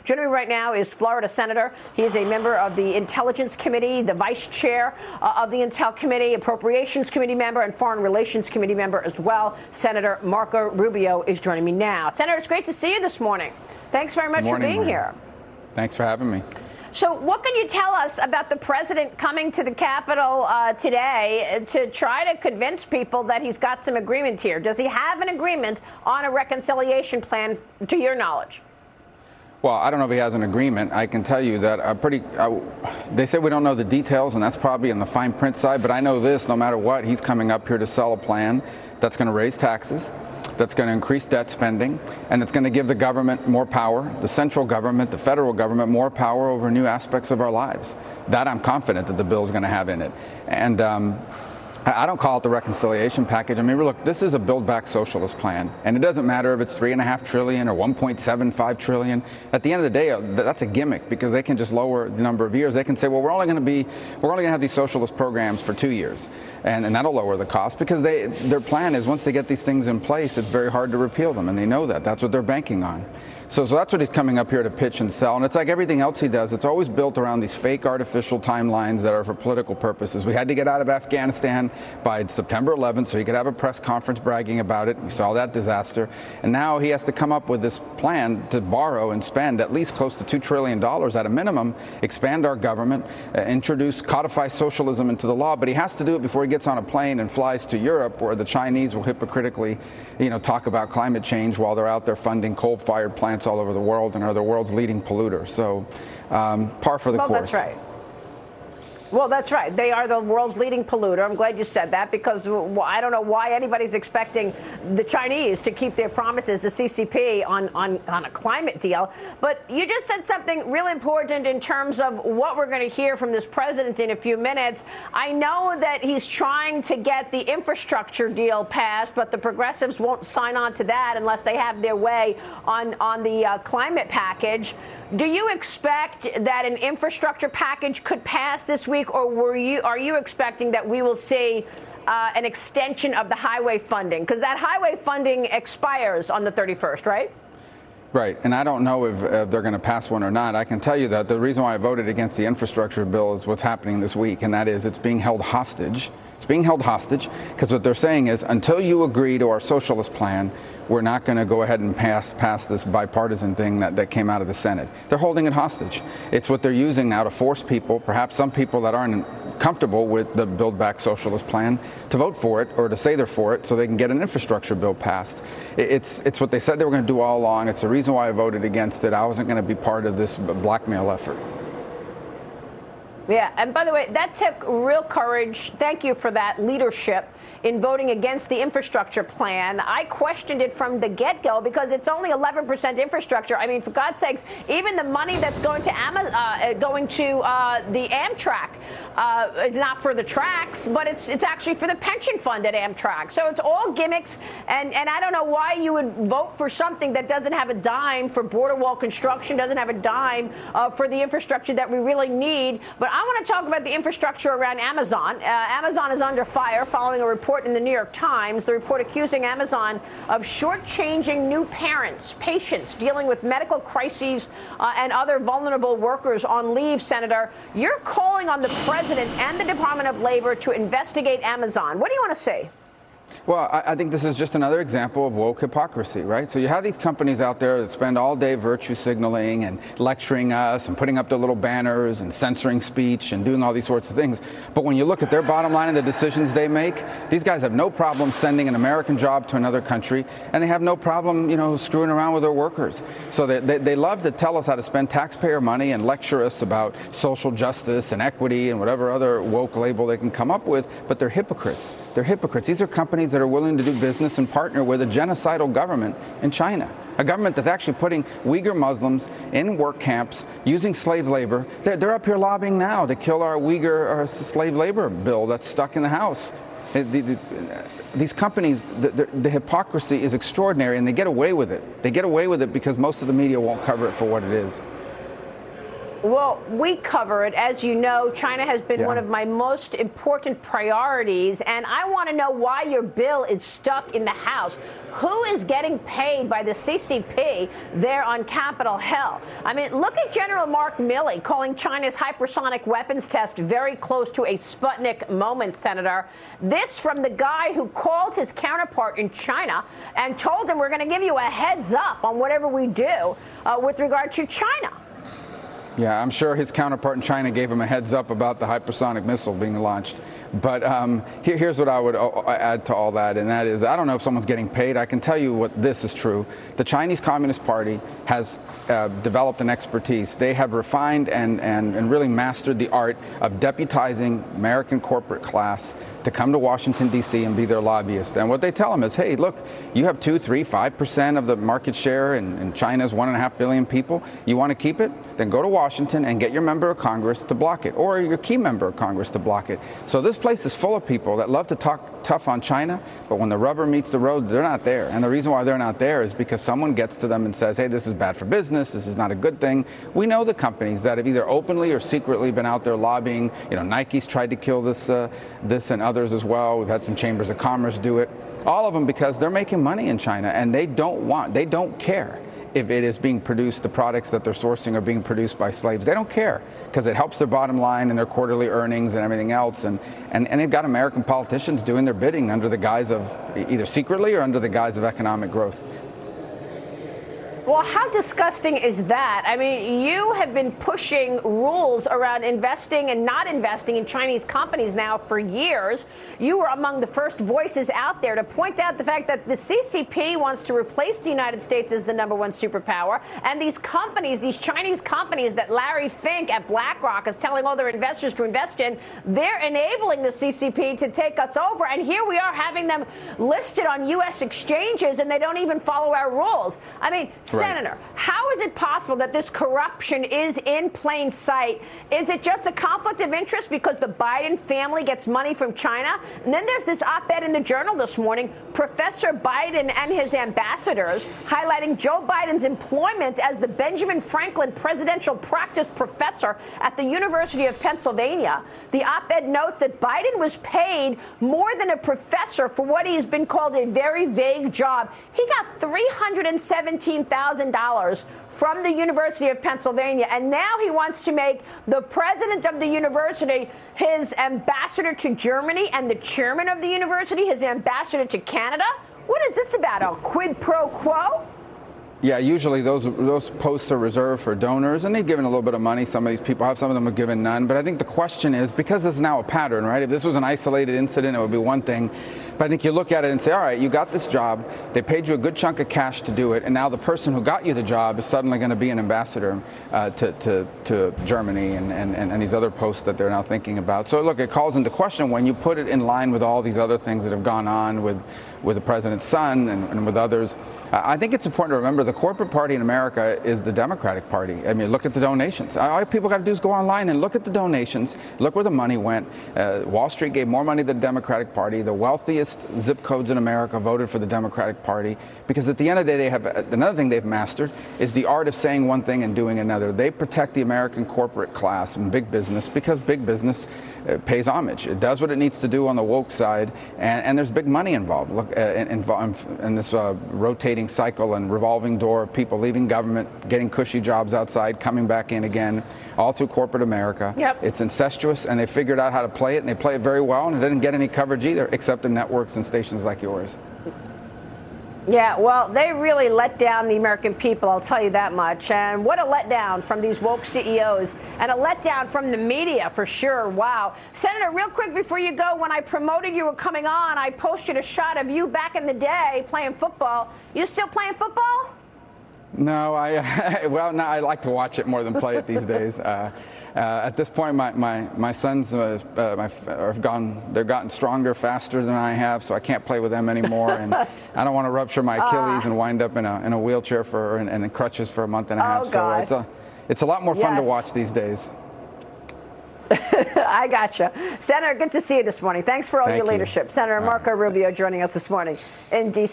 Joining me right now is Florida Senator. He is a member of the Intelligence Committee, the Vice Chair of the Intel Committee, Appropriations Committee member, and Foreign Relations Committee member as well. Senator Marco Rubio is joining me now. Senator, it's great to see you this morning. Thanks very much for being here. Thanks for having me. So what can you tell us about the president coming to the Capitol today to try to convince people that he's got some agreement here? Does he have an agreement on a reconciliation plan, to your knowledge? Well, I don't know if he has an agreement. I can tell you that they say we don't know the details, and that's probably in the fine print side, but I know this, no matter what, he's coming up here to sell a plan that's going to raise taxes, that's going to increase debt spending, and it's going to give the government more power, the central government, the federal government, more power over new aspects of our lives. That I'm confident that the bill is going to have in it. And I don't call it the reconciliation package. I mean, look, this is a Build Back Socialist plan, and it doesn't matter if it's $3.5 trillion or $1.75 trillion. At the end of the day, that's a gimmick because they can just lower the number of years. They can say, well, we're only going to have these socialist programs for 2 years, and that'll lower the cost because their plan is once they get these things in place, it's very hard to repeal them, and they know that. That's what they're banking on. So that's what he's coming up here to pitch and sell. And it's like everything else he does. It's always built around these fake artificial timelines that are for political purposes. We had to get out of Afghanistan by September 11th so he could have a press conference bragging about it. We saw that disaster. And now he has to come up with this plan to borrow and spend at least close to $2 trillion at a minimum, expand our government, codify socialism into the law. But he has to do it before he gets on a plane and flies to Europe, where the Chinese will hypocritically, talk about climate change while they're out there funding coal-fired plants all over the world and are the world's leading polluter. So par for the course. That's right. Well, that's right. They are the world's leading polluter. I'm glad you said that because I don't know why anybody's expecting the Chinese to keep their promises, the CCP, on a climate deal. But you just said something really important in terms of what we're going to hear from this president in a few minutes. I know that he's trying to get the infrastructure deal passed, but the progressives won't sign on to that unless they have their way on the climate package. Do you expect that an infrastructure package could pass this week, or are you expecting that we will see an extension of the highway funding? Because that highway funding expires on the 31st, right? Right, and I don't know if they're going to pass one or not. I can tell you that the reason why I voted against the infrastructure bill is what's happening this week, and that is it's being held hostage. It's being held hostage because what they're saying is until you agree to our socialist plan, we're not going to go ahead and pass this bipartisan thing that came out of the Senate. They're holding it hostage. It's what they're using now to force people, perhaps some people that aren't comfortable with the Build Back Socialist plan, to vote for it or to say they're for it so they can get an infrastructure bill passed. It's what they said they were going to do all along. It's the reason why I voted against it. I wasn't going to be part of this blackmail effort. Yeah, and by the way, that took real courage. Thank you for that leadership in voting against the infrastructure plan. I questioned it from the get-go because it's only 11% infrastructure. I mean, for God's sakes, even the money that's going to the Amtrak is not for the tracks, but it's actually for the pension fund at Amtrak. So it's all gimmicks, and I don't know why you would vote for something that doesn't have a dime for border wall construction, doesn't have a dime for the infrastructure that we really need. But I want to talk about the infrastructure around Amazon. Amazon is under fire following a report in the New York Times, the report accusing Amazon of shortchanging new parents, patients dealing with medical crises and other vulnerable workers on leave. Senator, you're calling on the president and the Department of Labor to investigate Amazon. What do you want to say? Well, I think this is just another example of woke hypocrisy, right? So you have these companies out there that spend all day virtue signaling and lecturing us and putting up their little banners and censoring speech and doing all these sorts of things. But when you look at their bottom line and the decisions they make, these guys have no problem sending an American job to another country, and they have no problem, screwing around with their workers. So they love to tell us how to spend taxpayer money and lecture us about social justice and equity and whatever other woke label they can come up with, but they're hypocrites. They're hypocrites. These are companies that are willing to do business and partner with a genocidal government in China, a government that's actually putting Uyghur Muslims in work camps using slave labor. They're up here lobbying now to kill our Uyghur slave labor bill that's stuck in the House. These companies, the hypocrisy is extraordinary, and they get away with it. They get away with it because most of the media won't cover it for what it is. Well, we cover it. As you know, China has been one of my most important priorities, and I want to know why your bill is stuck in the House. Who is getting paid by the CCP there on Capitol Hill? I mean, look at General Mark Milley calling China's hypersonic weapons test very close to a Sputnik moment, Senator. This from the guy who called his counterpart in China and told him, we're going to give you a heads up on whatever we do with regard to China. Yeah, I'm sure his counterpart in China gave him a heads up about the hypersonic missile being launched. But here's what I would add to all that, and that is, I don't know if someone's getting paid. I can tell you what this is true. The Chinese Communist Party has developed an expertise. They have refined and really mastered the art of deputizing American corporate class to come to Washington, D.C. and be their lobbyists. And what they tell them is, hey, look, you have 2, 3, 5% of the market share in China's 1.5 billion people. You want to keep it? Then go to Washington and get your member of Congress to block it, or your key member of Congress to block it. So this place is full of people that love to talk tough on China, but when the rubber meets the road, they're not there. And the reason why they're not there is because someone gets to them and says, hey, this is bad for business, this is not a good thing. We know the companies that have either openly or secretly been out there lobbying. You know, Nike's tried to kill this and others as well. We've had some chambers of commerce do it. All of them because they're making money in China, and they don't care if it is being produced, the products that they're sourcing are being produced by slaves. They don't care because it helps their bottom line and their quarterly earnings and everything else. And they've got American politicians doing their bidding under the guise of either secretly or under the guise of economic growth. Well, how disgusting is that? I mean, you have been pushing rules around investing and not investing in Chinese companies now for years. You were among the first voices out there to point out the fact that the CCP wants to replace the United States as the #1 superpower. And these companies, these Chinese companies that Larry Fink at BlackRock is telling all their investors to invest in, they're enabling the CCP to take us over. And here we are having them listed on U.S. exchanges, and they don't even follow our rules. I mean, Senator, how is it possible that this corruption is in plain sight? Is it just a conflict of interest because the Biden family gets money from China? And then there's this op-ed in the Journal this morning, Professor Biden and his ambassadors highlighting Joe Biden's employment as the Benjamin Franklin Presidential Practice Professor at the University of Pennsylvania. The op-ed notes that Biden was paid more than a professor for what he has been called a very vague job. He got $317,000 from the University of Pennsylvania, and now he wants to make the president of the university his ambassador to Germany and the chairman of the university his ambassador to Canada. What is this about, a quid pro quo? Yeah, usually those posts are reserved for donors, and they've given a little bit of money. Some of these people have, some of them have given none. But I think the question is, because this is now a pattern, right? If this was an isolated incident, it would be one thing. But I think you look at it and say, all right, you got this job, they paid you a good chunk of cash to do it, and now the person who got you the job is suddenly going to be an ambassador to Germany and these other posts that they're now thinking about. So look, it calls into question when you put it in line with all these other things that have gone on with the president's son and with others. I think it's important to remember the corporate party in America is the Democratic Party. I mean, look at the donations. All people got to do is go online and look at the donations, look where the money went. Wall Street gave more money to the Democratic Party. The wealthiest zip codes in America voted for the Democratic Party because at the end of the day, they have another thing they've mastered is the art of saying one thing and doing another. They protect the American corporate class and big business because big business pays homage. It does what it needs to do on the woke side, and there's big money involved. Look, in this rotating cycle and revolving door of people leaving government, getting cushy jobs outside, coming back in again, all through corporate America. Yep. It's incestuous, and they figured out how to play it, and they play it very well, and it didn't get any coverage either, except in networks and stations like yours. Yeah, well, they really let down the American people, I'll tell you that much. And what a letdown from these woke CEOs, and a letdown from the media for sure. Wow. Senator, real quick before you go, when I promoted you were coming on, I posted a shot of you back in the day playing football. You still playing football? No, well, no, I like to watch it more than play it these days. At this point, my sons have gotten stronger faster than I have, so I can't play with them anymore. And I don't want to rupture my Achilles and wind up in a wheelchair and in crutches for a month and a half. God. So it's a lot more fun to watch these days. I gotcha. Senator, good to see you this morning. Thanks for all your leadership. Senator Marco Rubio joining us this morning in D.C.